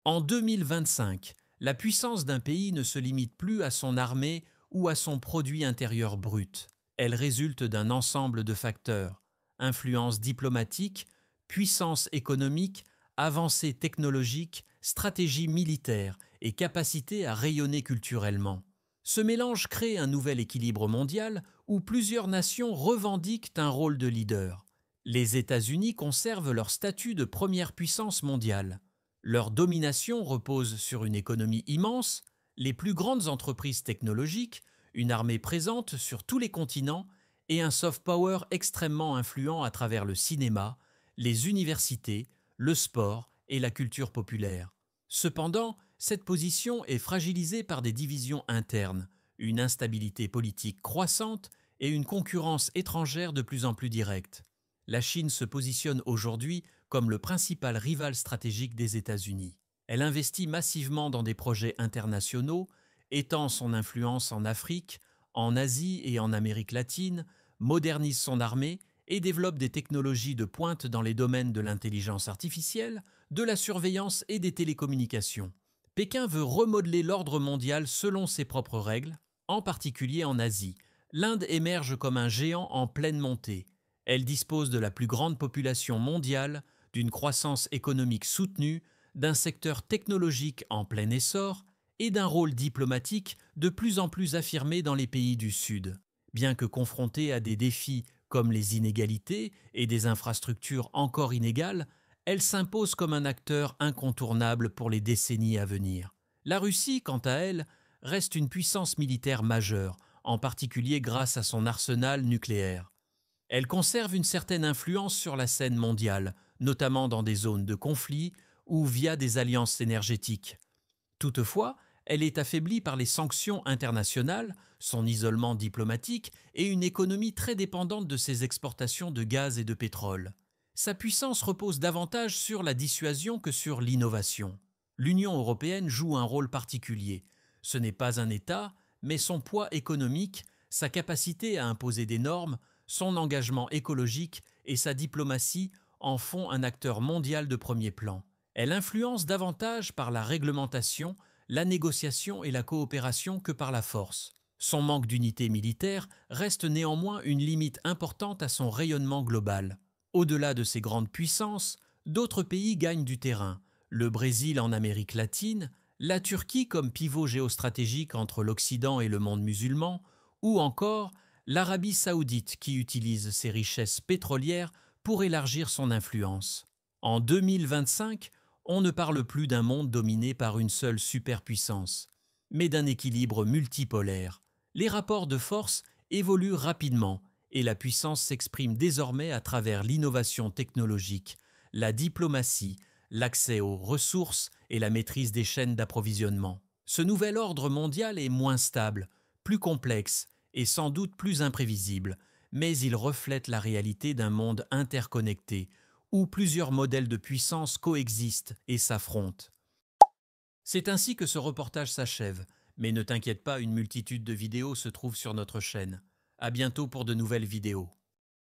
En 2025, la puissance d'un pays ne se limite plus à son armée ou à son produit intérieur brut. Elle résulte d'un ensemble de facteurs: influence diplomatique, puissance économique, avancées technologiques, stratégie militaire et capacité à rayonner culturellement. Ce mélange crée un nouvel équilibre mondial où plusieurs nations revendiquent un rôle de leader. Les États-Unis conservent leur statut de première puissance mondiale. Leur domination repose sur une économie immense, les plus grandes entreprises technologiques, une armée présente sur tous les continents et un soft power extrêmement influent à travers le cinéma, les universités, le sport et la culture populaire. Cependant, cette position est fragilisée par des divisions internes, une instabilité politique croissante et une concurrence étrangère de plus en plus directe. La Chine se positionne aujourd'hui comme le principal rival stratégique des États-Unis. Elle investit massivement dans des projets internationaux, étend son influence en Afrique, en Asie et en Amérique latine, modernise son armée et développe des technologies de pointe dans les domaines de l'intelligence artificielle, de la surveillance et des télécommunications. Pékin veut remodeler l'ordre mondial selon ses propres règles, en particulier en Asie. L'Inde émerge comme un géant en pleine montée. Elle dispose de la plus grande population mondiale, d'une croissance économique soutenue, d'un secteur technologique en plein essor et d'un rôle diplomatique de plus en plus affirmé dans les pays du Sud. Bien que confrontée à des défis comme les inégalités et des infrastructures encore inégales, elle s'impose comme un acteur incontournable pour les décennies à venir. La Russie, quant à elle, reste une puissance militaire majeure, en particulier grâce à son arsenal nucléaire. Elle conserve une certaine influence sur la scène mondiale, notamment dans des zones de conflit ou via des alliances énergétiques. Toutefois, elle est affaiblie par les sanctions internationales, son isolement diplomatique et une économie très dépendante de ses exportations de gaz et de pétrole. Sa puissance repose davantage sur la dissuasion que sur l'innovation. L'Union européenne joue un rôle particulier. Ce n'est pas un État, mais son poids économique, sa capacité à imposer des normes, son engagement écologique et sa diplomatie en font un acteur mondial de premier plan. Elle influence davantage par la réglementation, la négociation et la coopération que par la force. Son manque d'unité militaire reste néanmoins une limite importante à son rayonnement global. Au-delà de ces grandes puissances, d'autres pays gagnent du terrain. Le Brésil en Amérique latine, la Turquie comme pivot géostratégique entre l'Occident et le monde musulman, ou encore l'Arabie saoudite qui utilise ses richesses pétrolières pour élargir son influence. En 2025, on ne parle plus d'un monde dominé par une seule superpuissance, mais d'un équilibre multipolaire. Les rapports de force évoluent rapidement et la puissance s'exprime désormais à travers l'innovation technologique, la diplomatie, l'accès aux ressources et la maîtrise des chaînes d'approvisionnement. Ce nouvel ordre mondial est moins stable, plus complexe et sans doute plus imprévisible, mais il reflète la réalité d'un monde interconnecté, où plusieurs modèles de puissance coexistent et s'affrontent. C'est ainsi que ce reportage s'achève, mais ne t'inquiète pas, une multitude de vidéos se trouvent sur notre chaîne. À bientôt pour de nouvelles vidéos.